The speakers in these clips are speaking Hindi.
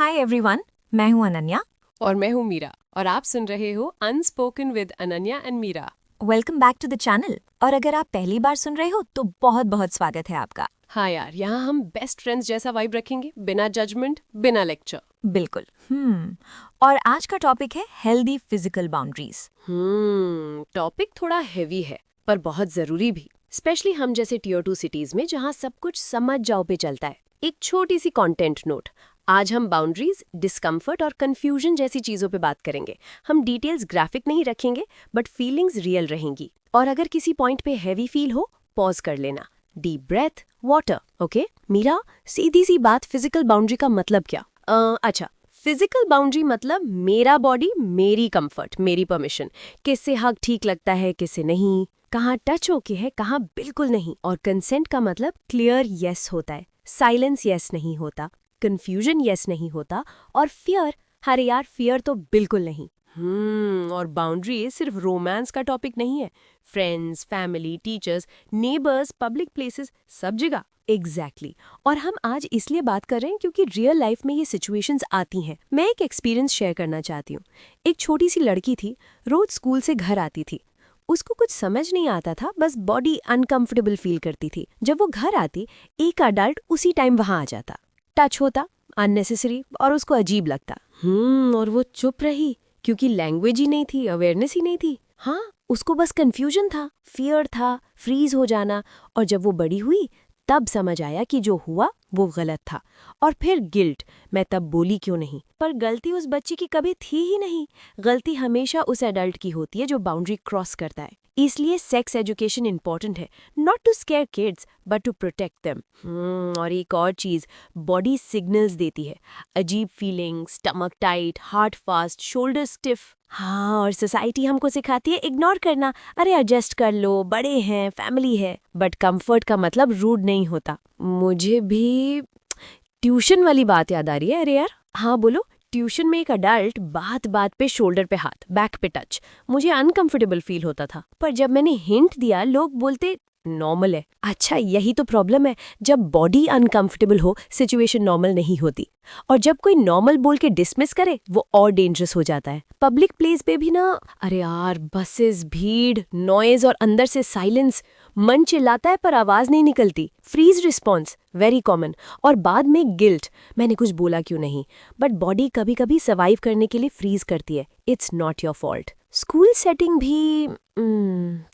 हाय एवरीवन, मैं हूं अनन्या। और मैं हूँ मीरा और आप सुन रहे हो unspoken with Ananya and Meera. Welcome back to the channel. और अगर आप पहली बार सुन रहे हो तो बहुत बहुत स्वागत है आपका। हाँ यार, यहाँ हम बेस्ट फ्रेंड्स जैसा वाइब रखेंगे, बिना जजमेंट, बिना लेक्चर। बिल्कुल। और आज का टॉपिक है हेल्दी फिजिकल बाउंड्रीज। टॉपिक थोड़ा हेवी है पर बहुत जरूरी भी, स्पेशली हम जैसे टियर 2 सिटीज में जहाँ सब कुछ समझ जाओ पे चलता है। एक छोटी सी कंटेंट नोट, आज हम बाउंड्रीज, डिस्कम्फर्ट और कंफ्यूजन जैसी चीजों पे बात करेंगे। हम डिटेल्स ग्राफिक नहीं रखेंगे बट फीलिंग्स रियल रहेंगी। और अगर किसी पॉइंट पे हैवी फील हो, पॉज कर लेना, deep breath, water. Okay Meera, सीधी सी बात, फिजिकल बाउंड्री का मतलब क्या? अच्छा, फिजिकल बाउंड्री मतलब मेरा बॉडी, मेरी कंफर्ट, मेरी परमिशन। किससे हग ठीक लगता है, किससे नहीं, कहाँ टच ओके है, कहाँ बिल्कुल नहीं। और कंसेंट का मतलब क्लियर यस होता है, साइलेंस यस नहीं होता, कंफ्यूजन यस नहीं होता। और फियर, अरे यार फियर तो बिल्कुल नहीं। और बाउंड्री सिर्फ रोमांस का टॉपिक नहीं है, friends, family, teachers, neighbours, public places, सब जगह। एग्जैक्टली। और हम आज इसलिए बात कर रहे हैं क्योंकि रियल लाइफ में ये सिचुएशंस आती हैं। मैं एक एक्सपीरियंस शेयर करना चाहती हूँ। एक छोटी सी लड़की थी, रोज स्कूल से घर आती थी। उसको कुछ समझ नहीं आता था, बस बॉडी अनकंफर्टेबल फील करती थी। जब वो घर आती, एक अडल्ट उसी टाइम वहां आ जाता, टच होता, अननेसेसरी, और उसको अजीब लगता। और वो चुप रही क्योंकि लैंग्वेज ही नहीं थी, अवेयरनेस ही नहीं थी। हाँ, उसको बस कंफ्यूजन था, फियर था, फ्रीज हो जाना। और जब वो बड़ी हुई तब समझ आया कि जो हुआ वो गलत था। और फिर गिल्ट, मैं तब बोली क्यों नहीं। पर गलती उस बच्ची की कभी थी ही नहीं। गलती हमेशा उस एडल्ट की होती है जो बाउंड्री क्रॉस करता है। इसलिए सेक्स एजुकेशन इंपॉर्टेंट है, not to scare kids but to protect them. और एक और चीज, बॉडी सिग्नल्स देती है, अजीब feeling, stomach tight, heart fast, shoulder stiff. हाँ, और सोसाइटी हमको सिखाती है इग्नोर करना, अरे एडजस्ट कर लो, बड़े हैं, फैमिली है। बट कंफर्ट का मतलब रूड नहीं होता। मुझे भी ट्यूशन वाली बात याद आ रही है। अरे यार, हाँ बोलो। ट्यूशन में एक अडल्ट बात बात पे शोल्डर पे हाथ, बैक पे टच, मुझे अनकंफर्टेबल फील होता था। पर जब मैंने हिंट दिया, लोग बोलते नॉर्मल है। अच्छा, यही तो प्रॉब्लम है, जब बॉडी अनकंफर्टेबल हो सिचुएशन नॉर्मल नहीं होती। और जब कोई नॉर्मल बोल के डिसमिस करे, वो और डेंजरस हो जाता है। पब्लिक प्लेस पे भी ना, अरे यार, बसेस, भीड़, नॉइज और अंदर से साइलेंस। मन चिल्लाता है पर आवाज नहीं निकलती, फ्रीज रिस्पॉन्स, वेरी कॉमन। और बाद में गिल्ट, मैंने कुछ बोला क्यों नहीं। बट बॉडी कभी कभी सर्वाइव करने के लिए फ्रीज करती है, it's not your fault. School setting भी,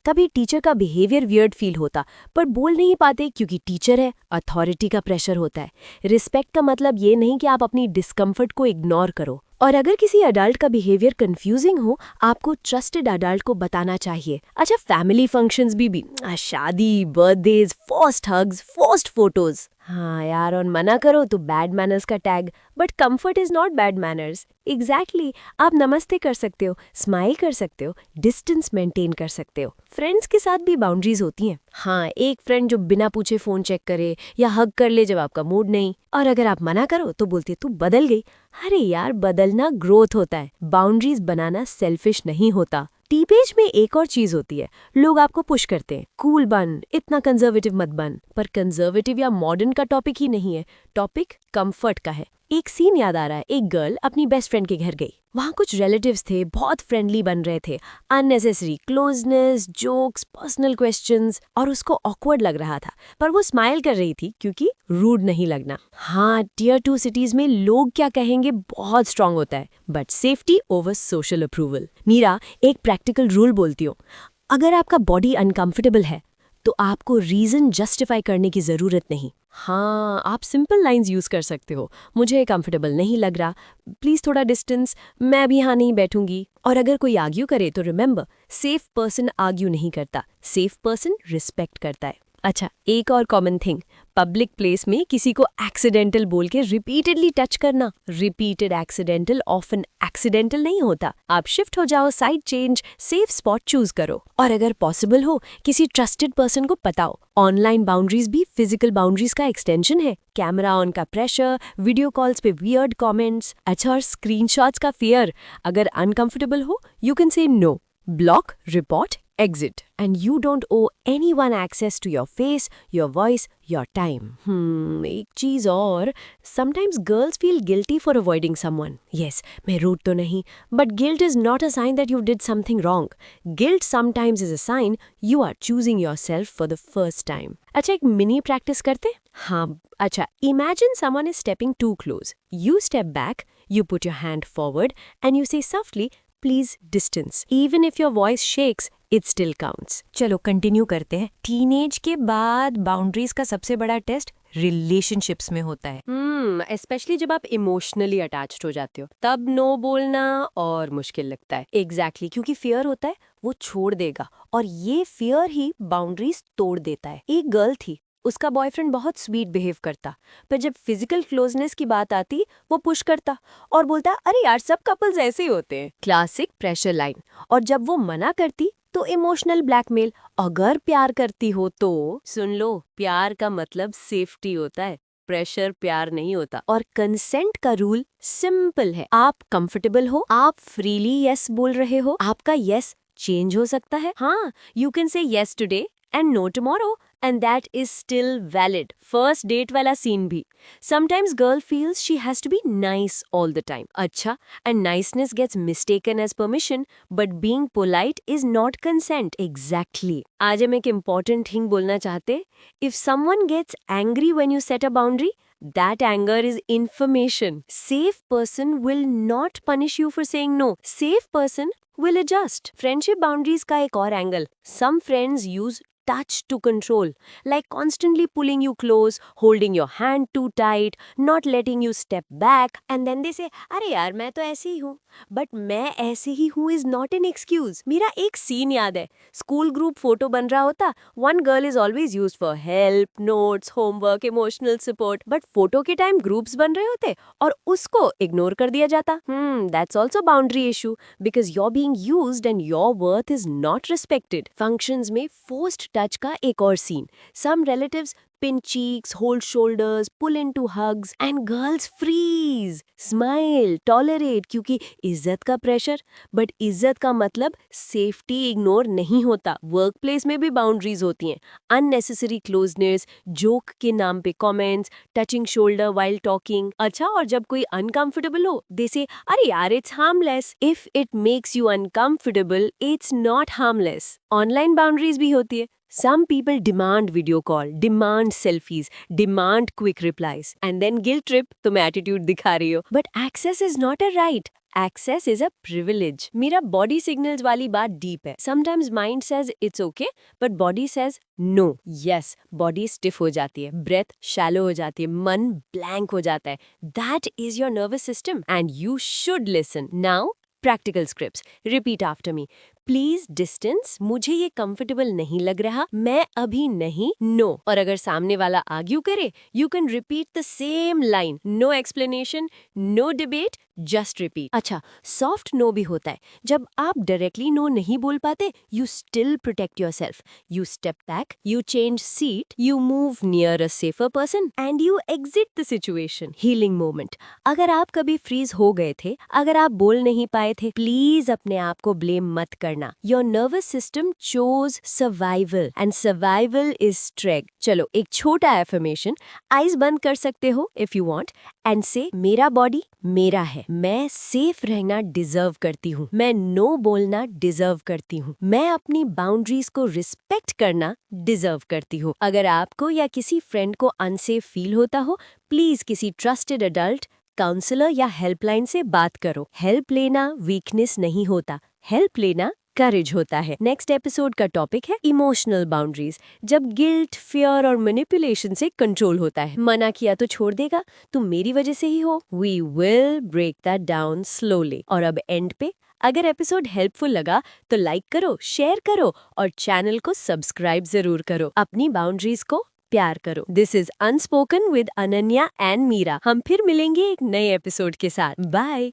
कभी टीचर का बिहेवियर वियर्ड फील होता पर बोल नहीं पाते क्योंकि टीचर है, अथॉरिटी का प्रेशर होता है। रिस्पेक्ट का मतलब ये नहीं कि आप अपनी डिस्कम्फर्ट को इग्नोर करो। और अगर किसी अडल्ट का बिहेवियर कंफ्यूजिंग हो, आपको ट्रस्टेड अडल्ट को बताना चाहिए। अच्छा, फैमिली फंक्शंस भी शादी, birthdays, first hugs, first photos. हाँ यार, और मना करो तो बैड मैनर्स का tag. But comfort is not bad manners. Exactly, आप नमस्ते कर सकते हो, स्माइल कर सकते हो, डिस्टेंस मेंटेन कर सकते हो। फ्रेंड्स के साथ भी बाउंड्रीज होती हैं। हाँ, एक फ्रेंड जो बिना पूछे फोन चेक करे या हग कर ले जब आपका मूड नहीं। और अगर आप मना करो तो बोलते तू बदल गई। अरे यार, बदलना ग्रोथ होता है, बाउंड्रीज बनाना सेल्फिश नहीं होता। टीपेज में एक और चीज होती है, लोग आपको पुश करते हैं, कूल बन, इतना कंजर्वेटिव मत बन। पर कंजर्वेटिव या मॉडर्न का टॉपिक ही नहीं है, टॉपिक कंफर्ट का है। एक सीन याद आ रहा है, एक गर्ल अपनी बेस्ट फ्रेंड के घर गई। वहाँ कुछ रिलेटिव्स थे, बहुत फ्रेंडली बन रहे थे, unnecessary closeness, jokes, personal questions, और उसको ऑकवर्ड लग रहा था। पर वो स्माइल कर रही थी क्योंकि रूड नहीं लगना। हाँ, टियर 2 सिटीज में लोग क्या कहेंगे बहुत स्ट्रांग होता है, but safety over social approval. Meera, एक प्रैक्टिकल रूल बोलती हूँ, अगर आपका बॉडी अनकंफर्टेबल है तो आपको रीजन जस्टिफाई करने की जरूरत नहीं। हाँ, आप सिंपल लाइंस यूज कर सकते हो, मुझे कंफर्टेबल नहीं लग रहा, प्लीज थोड़ा डिस्टेंस, मैं अभी यहाँ नहीं बैठूंगी। और अगर कोई आर्ग्यू करे तो रिमेंबर, सेफ पर्सन आर्ग्यू नहीं करता, सेफ पर्सन रिस्पेक्ट करता है। अच्छा, एक और कॉमन थिंग, पब्लिक प्लेस में किसी को एक्सीडेंटल बोल के रिपीटेडली टच करना। रिपीटेड एक्सीडेंटल ऑफन एक्सीडेंटल नहीं होता। आप शिफ्ट हो जाओ, side change, safe spot choose करो। और अगर पॉसिबल हो, किसी ट्रस्टेड पर्सन को बताओ। ऑनलाइन बाउंड्रीज भी फिजिकल बाउंड्रीज का एक्सटेंशन है। कैमरा ऑन का प्रेशर, वीडियो कॉल्स पे वियर्ड कमेंट्स। अच्छा, और स्क्रीनशॉट्स का फियर, अगर अनकंफर्टेबल हो you can say no, block, report, exit. And you don't owe anyone access to your face, your voice, your time. एक चीज और, sometimes girls feel guilty for avoiding someone. Yes, मैं rude तो नहीं, but guilt is not a sign that you did something wrong. Guilt sometimes is a sign you are choosing yourself for the first time. अच्छा, एक mini practice करते? हाँ, अच्छा, imagine someone is stepping too close. You step back, you put your hand forward, and you say softly, please distance. Even if your voice shakes, it still counts. चलो कंटिन्यू करते हैं। टीनेज के बाद बाउंड्रीज का सबसे बड़ा टेस्ट रिलेशनशिप्स में होता है। स्पेशली जब आप इमोशनली अटैच्ड हो जाते हो, तब नो बोलना और मुश्किल लगता है। एग्जैक्टली, क्योंकि फियर होता है वो छोड़ देगा, और ये फियर ही बाउंड्रीज तोड़ देता है। एक गर्ल थी, उसका बॉयफ्रेंड बहुत स्वीट बिहेव करता, पर जब फिजिकल क्लोजनेस की बात आती वो पुश करता और बोलता अरे यार सब कपल्स ऐसे ही होते हैं। Classic pressure line. और जब वो मना करती तो इमोशनल ब्लैकमेल। अगर प्यार करती हो तो सुन लो, प्यार का मतलब सेफ्टी होता है, प्रेशर प्यार नहीं होता। और कंसेंट का रूल सिंपल है, आप कंफर्टेबल हो, आप फ्रीली यस बोल रहे हो, आपका यस चेंज हो सकता है। हाँ, you can say yes today and no tomorrow, and that is still valid. First date वाला scene भी. Sometimes girl feels she has to be nice all the time. अच्छा, and niceness gets mistaken as permission, but being polite is not consent. Exactly. आज हम एक important thing बोलना चाहते. If someone gets angry when you set a boundary, that anger is information. Safe person will not punish you for saying no. Safe person will adjust. Friendship boundaries का एक और angle. Some friends use touch to control, like constantly pulling you close, holding your hand too tight, not letting you step back, and then they say, अरे यार मैं तो ऐसे ही हूँ, but मैं ऐसे ही हूँ is not an excuse. मेरा एक सीन याद है, स्कूल ग्रुप फोटो बन रहा होता, one girl is always used for help, notes, homework, emotional support, but photo के टाइम ग्रुप्स बन रहे होते और उसको इग्नोर कर दिया जाता। That's also boundary issue because you're being used and your worth is not respected. Functions में forced टच का एक और scene. Some relatives pin cheeks, hold shoulders, pull into hugs, and girls freeze, smile, tolerate क्योंकि इज्जत का प्रेशर. बट इज्जत का मतलब सेफ्टी इग्नोर नहीं होता. वर्क प्लेस में भी बाउंड्रीज होती हैं. अननेसेसरी क्लोजनेस, जोक के नाम पे comments, touching shoulder while talking. अच्छा, और जब कोई अनकंफर्टेबल हो, दे से अरे यार it's harmless. If it makes you uncomfortable, it's not harmless. Online boundaries भी होती है. Some people demand video call, demand selfies, demand quick replies, and then guilt trip तुम attitude दिखा रही हो. But access is not a right. Access is a privilege. मेरा body signals वाली बात deep है. Sometimes mind says it's okay, but body says no. Yes, body stiff हो जाती है, breath shallow हो जाती है, मन blank हो जाता है. That is your nervous system, and you should listen. Now, practical scripts. Repeat after me. Please distance, मुझे ये कंफर्टेबल नहीं लग रहा, मैं अभी नहीं, नो. और अगर सामने वाला आर्ग्यू करे, you can repeat the same line. No explanation, no debate, just repeat. अच्छा, सॉफ्ट नो भी होता है. जब आप डायरेक्टली नो नहीं बोल पाते, you still protect yourself. You step back, you change seat, you move near a safer person and you exit the situation. Healing moment. अगर आप कभी फ्रीज हो गए थे, अगर आप बोल नहीं पाए थे, प्लीज अपने आप को ब्लेम मत करना. Your nervous system chose survival and survival is strength. चलो एक छोटा affirmation. Eyes बंद कर सकते हो if you want and say मेरा body मेरा है. मैं safe रहना deserve करती हूँ. मैं no बोलना deserve करती हूँ. मैं अपनी boundaries को respect करना deserve करती हूँ. अगर आपको या किसी friend को unsafe feel होता हो, please किसी trusted adult, काउंसलर या हेल्पलाइन से बात करो. हेल्प लेना वीकनेस नहीं होता, हेल्प लेना करेज होता है. नेक्स्ट एपिसोड का टॉपिक है इमोशनल बाउंड्रीज. जब गिल्ट, फियर और मैनिपुलेशन से कंट्रोल होता है. मना किया तो छोड़ देगा, तुम मेरी वजह से ही हो. We will break that down slowly. और अब एंड पे, अगर एपिसोड हेल्पफुल लगा तो लाइक करो, शेयर करो और चैनल को सब्सक्राइब जरूर करो. अपनी बाउंड्रीज को प्यार करो. This is unspoken with Ananya and Meera. हम फिर मिलेंगे एक नए एपिसोड के साथ. बाय.